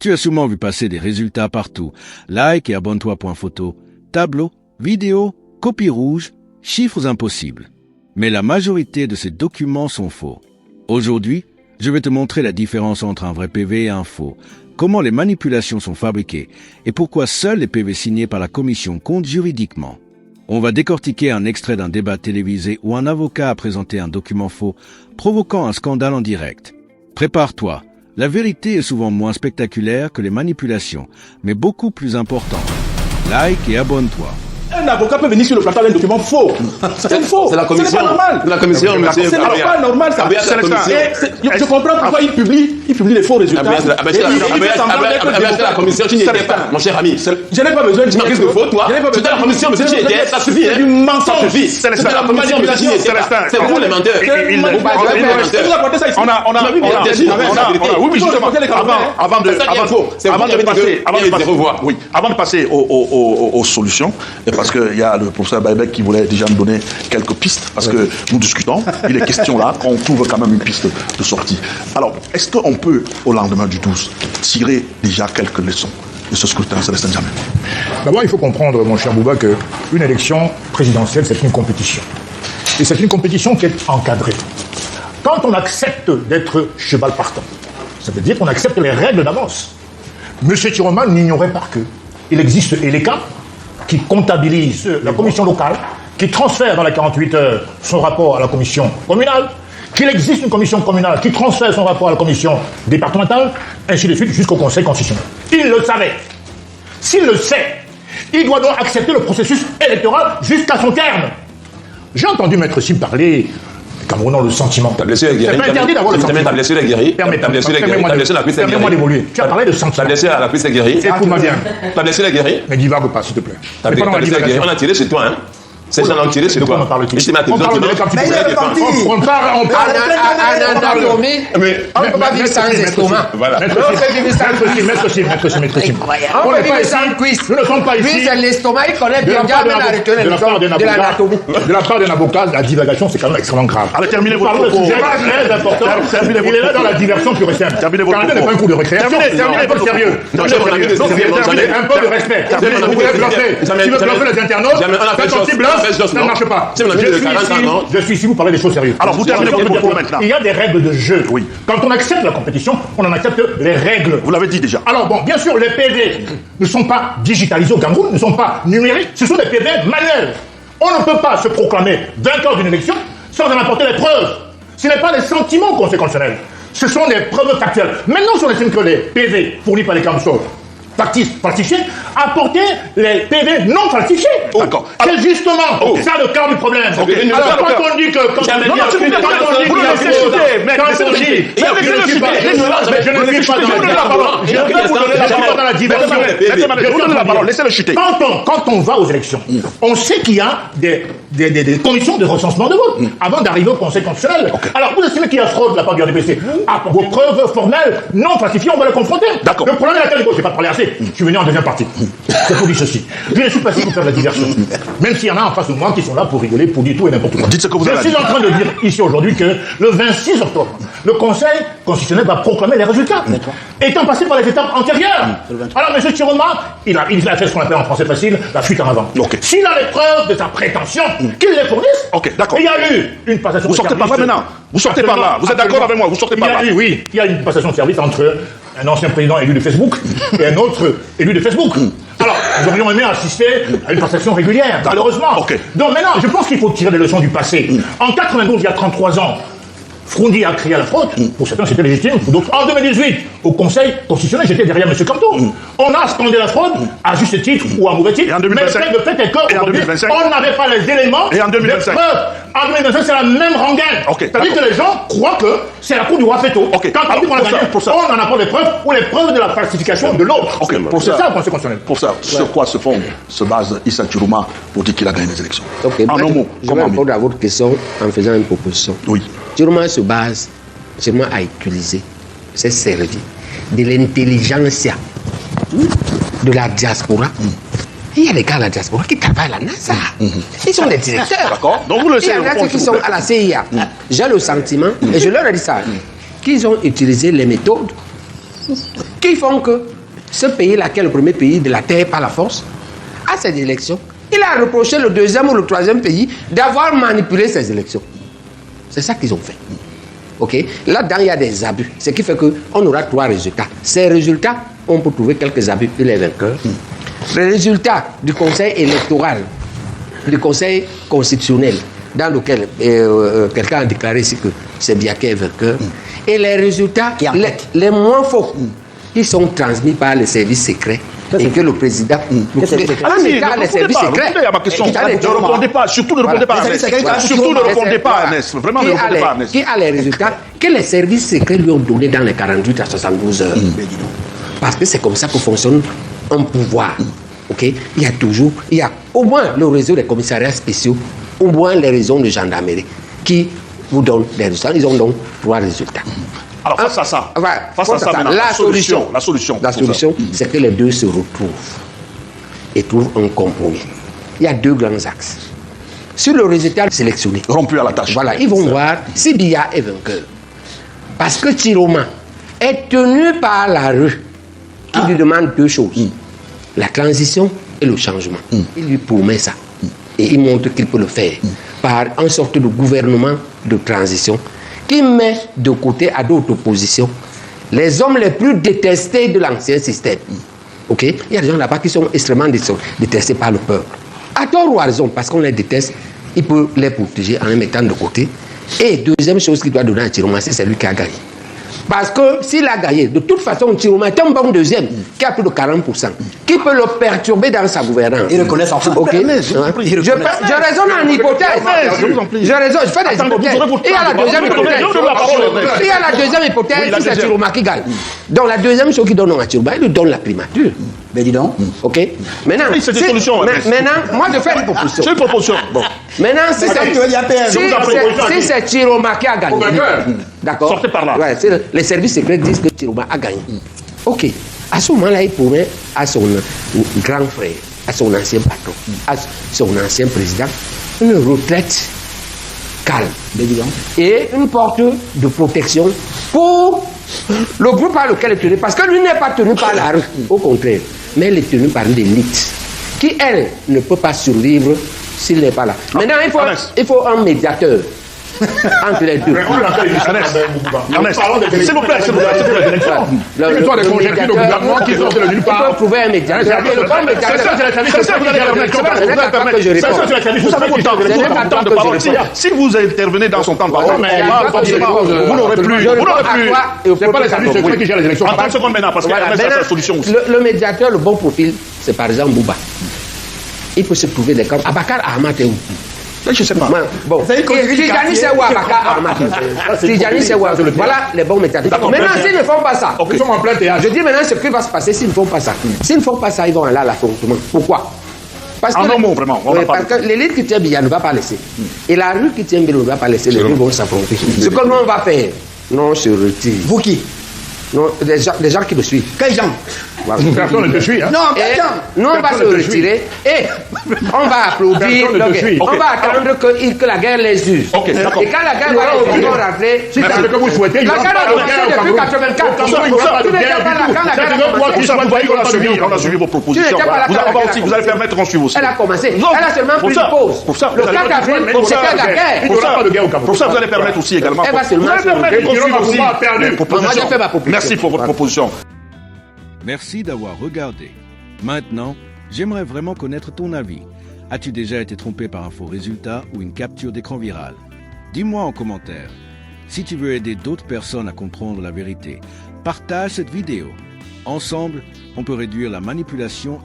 Tu as sûrement vu passer des résultats partout. Like et abonne-toi.photo, tableau, vidéo, copie rouge, chiffres impossibles. Mais la majorité de ces documents sont faux. Aujourd'hui, je vais te montrer la différence entre un vrai PV et un faux, comment les manipulations sont fabriquées et pourquoi seuls les PV signés par la commission comptent juridiquement. On va décortiquer un extrait d'un débat télévisé où un avocat a présenté un document faux, provoquant un scandale en direct. Prépare-toi, la vérité est souvent moins spectaculaire que les manipulations, mais beaucoup plus importante. Like et abonne-toi. Un avocat peut venir sur le plateau avec un document faux. C'est faux. C'est la commission. Ce n'est pas normal. C'est la commission, monsieur. Ce n'est pas normal, ça. Je comprends pourquoi il publie les faux résultats. C'est la commission, tu n'y étais pas, mon cher ami. Je n'ai pas besoin de dire que c'est faux, toi. C'était la commission, monsieur, tu y étais. Ça suffit. C'est du mensonge. C'était la commission, monsieur, tu y étais pas. C'est vous les menteurs. Avant de passer aux solutions, parce qu'il y a le professeur Baïbek qui voulait déjà nous donner quelques pistes, parce que nous discutons, il est question là qu'on trouve quand même une piste de sortie. Alors, est-ce qu'on peut, au lendemain du 12, tirer déjà quelques leçons de ce scrutin, Célestin Djamé? D'abord, il faut comprendre, mon cher Bouba, qu'une élection présidentielle, c'est une compétition. Et c'est une compétition qui est encadrée. Quand on accepte d'être cheval partant, ça veut dire qu'on accepte les règles d'avance. M. Tiroma n'ignorait pas qu'il existe ELECA, qui comptabilise la commission locale, qui transfère dans les 48 heures son rapport à la commission communale, qu'il existe une commission communale qui transfère son rapport à la commission départementale, ainsi de suite, jusqu'au Conseil constitutionnel. Il le savait. S'il le sait, il doit donc accepter le processus électoral jusqu'à son terme. J'ai entendu Maître Sim parler, Cameroun le sentiment. C'est pas interdit d'avoir le sentiment. T'as blessé les guéris. Permets-moi d'évoluer. Tu as parlé de sentiment. T'as blessé à la cuisse les guéris. Écoute-moi bien. T'as blessé les guéris. Mais divague pas, s'il te plaît. T'as blessé les guéris. On a tiré chez toi, hein. Ces gens ont tiré sur toi. On parle anatomie. On ne peut pas vivre sans estomac. Voilà. Maître Sim. On peut vivre sans cuisse. Nous ne sommes pas ici. Cuisse, l'estomac, il connaît bien la retenue de l'anatomie. De la part d'un avocat, la divagation, c'est quand même extrêmement grave. Allez, terminez votre propos. C'est très important. Il est là dans la diversion pure et simple. Terminez votre propos. n'est pas un coup de récréation. Terminez votre sérieux. Un peu de respect. Vous voulez bluffer. Tu veux bluffer les internautes. Ça ne marche pas. Je suis ici, vous parlez des choses sérieuses. Alors, vous terminez votre propos maintenant. Il y a des règles de jeu. Oui. Quand on accepte la compétition, on en accepte les règles. Vous l'avez dit déjà. Alors, bon, bien sûr, les PV ne sont pas digitalisés au Cameroun, ne sont pas numériques, ce sont des PV manuels. On ne peut pas se proclamer vainqueur d'une élection sans en apporter les preuves. Ce n'est pas les sentiments conséquentiels. Ce sont des preuves factuelles. Maintenant, si on estime que les PV fournis par les Camsor falsifiés, apporter les PV non falsifiés. D'accord. C'est justement ça le cœur du problème. Alors quand on dit que... Laissez-le chuter. Quand on va aux élections, on sait qu'il y a des commissions de recensement de vote avant d'arriver au Conseil constitutionnel. Alors vous estimez qu'il y a fraude de la part du RDPC. Vos preuves formelles non falsifiées, on va les confronter. D'accord. Le problème est laquelle, je n'ai pas parlé assez. Je suis venu en deuxième partie. C'est pour dire ceci. Je ne suis pas ici pour faire de la diversion. Même s'il y en a en face de moi qui sont là pour rigoler, pour dire tout et n'importe quoi. Dites ce que vous avez Je suis en train de dire ici aujourd'hui que le 26 octobre, le Conseil constitutionnel va proclamer les résultats. Étant passé par les étapes antérieures. Alors, M. Tiroma, il a fait ce qu'on appelle en français facile la fuite en avant. S'il a les preuves de sa prétention, qu'il les fournisse. Ok, d'accord. Il y a eu une passation de service. Vous sortez par là maintenant. Vous sortez par là. Vous êtes d'accord avec moi. Vous sortez par là. Oui, il y a une passation de service entre un ancien président élu de Facebook et un autre élu de Facebook. Alors, nous aurions aimé assister à une passation régulière, malheureusement. Donc maintenant, je pense qu'il faut tirer des leçons du passé. En 92, il y a 33 ans, Froundi a crié à la fraude. Pour certains, c'était légitime. Donc, en 2018, au Conseil constitutionnel, j'étais derrière M. Canto. On a scandé la fraude, à juste titre ou à mauvais titre. Et en 2025, mais le fait est qu'aujourd'hui, on n'avait pas les éléments. Et en 2025. En 2025, c'est la même rengaine. C'est-à-dire que les gens croient que c'est la cour du roi Féto. Quand on dit qu'on a gagné, on en apporte des preuves ou les preuves de la falsification de l'autre. C'est ça le Conseil constitutionnel. Pour ça, sur quoi se base Issa Tiroma pour dire qu'il a gagné les élections? En un mot, je vais répondre à votre question en faisant une proposition. Oui. Tiroma se base, Tiroma a utilisé, s'est servi de l'intelligentsia de la diaspora. Il y a des gars à la diaspora qui travaillent à la NASA. Ils sont des directeurs. D'accord. Donc vous le savez. Il y en a qui sont à la CIA. J'ai le sentiment, et je leur ai dit ça, qu'ils ont utilisé les méthodes qui font que ce pays-là, qui est le premier pays de la Terre par la force, à ces élections, il a reproché le deuxième ou le troisième pays d'avoir manipulé ces élections. C'est ça qu'ils ont fait. Ok? Là-dedans, il y a des abus. Ce qui fait qu'on aura 3 résultats. Ces résultats, on peut trouver quelques abus et les vainqueurs. Les résultats du conseil électoral, du conseil constitutionnel, dans lequel quelqu'un a déclaré ici que c'est Biaké est vainqueur, et les résultats les moins faux, qui sont transmis par les services secrets, et que le président... Allez-y, ne répondez à ma question. Ne répondez pas, surtout ne répondez pas à Ernest. Surtout ne répondez pas à Ernest. Vraiment ne répondez pas à Ernest. Qui a les résultats que les services secrets lui ont donnés dans les 48 à 72 heures. Parce que c'est comme ça que fonctionne un pouvoir. Ok? Il y a au moins le réseau des commissariats spéciaux, au moins les réseaux de gendarmerie, qui vous donnent des résultats. Ils ont donc 3 résultats. Alors, face à ça, la solution, c'est c'est que les deux se retrouvent et trouvent un compromis. Il y a 2 grands axes. Sur le résultat sélectionné, rompu à la tâche. Voilà, ils vont voir si Biya est vainqueur. Parce que Chiroma est tenu par la rue qui lui demande 2 choses. La transition et le changement. Il lui promet ça. Et il montre qu'il peut le faire par une sorte de gouvernement de transition qui met de côté à d'autres positions les hommes les plus détestés de l'ancien système. Ok? Il y a des gens là-bas qui sont extrêmement détestés par le peuple. À tort ou à raison, parce qu'on les déteste, il peut les protéger en les mettant de côté. Et deuxième chose qu'il doit donner à Chiroma, c'est lui qui a gagné. Parce que s'il a gagné, de toute façon, Chiroma est un bon deuxième, qui a plus de 40%, qui peut le perturber dans sa gouvernance. Il reconnaît ça. Okay. Je raisonne en hypothèse. Je fais des hypothèses. Il y a la deuxième hypothèse. Il y a la deuxième hypothèse, si c'est Chiroma qui gagne. Donc la deuxième chose qu'il donne à Chiroma, il lui donne la primature. Ben dis donc. Ok. Maintenant, c'est des solutions. Maintenant, moi je fais une proposition. C'est une proposition. Bon. Maintenant, si c'est Chiroma qui a gagné, d'accord. Sortez par là. Ouais, les services secrets disent que Chiroma a gagné. Ok. À ce moment-là, il pourrait à son grand frère, à son ancien patron, à son ancien président, une retraite calme et une porte de protection pour le groupe par lequel il est tenu. Parce que lui n'est pas tenu par la rue, au contraire, mais il est tenu par une élite qui, elle, ne peut pas survivre s'il n'est pas là. Maintenant, il faut un médiateur entre les deux. S'il vous plaît, Ils sont des conjectures de gouvernement qui sortent de nulle part. Il faut trouver un médiateur. Et le bon médiateur, vous avez votre temps de parole. Si vous intervenez dans son temps de parole, vous n'aurez plus. C'est pas les services secrets qui gèrent les élections. Attends une seconde maintenant, parce qu'il y a sa solution aussi. Le médiateur, le bon profil, c'est par exemple Bouba. Il peut se trouver des cas. Abakar Ahmad est où? Je ne sais pas. Bon, Tidjani c'est où Abakar Ahmad? Tidjani c'est où? Voilà les bons médiateurs. Maintenant, s'ils ne font pas ça, Ils sont en plein théâtre. je dis maintenant ce qui va se passer s'ils ne font pas ça. S'ils ne font pas ça, ils vont aller à l'affrontement. Pourquoi? Parce que l'élite qui tient Biya ne va pas laisser. Et la rue qui tient Biya ne va pas laisser. Les deux vont s'affronter. Ce que nous on va faire, non, on se retire. Vous qui? Non, des gens qui me suivent. Quels gens? Personne ne te suit. Non, quels gens? Nous, on va se retirer et on va applaudir. On va attendre que la guerre les use. Ok, d'accord. Et quand la guerre va les use, on va rentrer. Si c'est ce que vous souhaitez, il La va guerre a commencé depuis 84. On a suivi vos propositions. Vous allez permettre qu'on suive aussi. Elle a commencé. Elle a seulement pris une pause. Pour ça, Le 4 avril, c'était la guerre. Il n'y aura pas de guerre au Cameroun. Pour ça, vous allez permettre aussi également. Elle va seulement se Moi, j'ai fait ma proposition. Merci pour votre proposition. Merci d'avoir regardé. Maintenant, j'aimerais vraiment connaître ton avis. As-tu déjà été trompé par un faux résultat ou une capture d'écran virale? Dis-moi en commentaire. Si tu veux aider d'autres personnes à comprendre la vérité, partage cette vidéo. Ensemble, on peut réduire la manipulation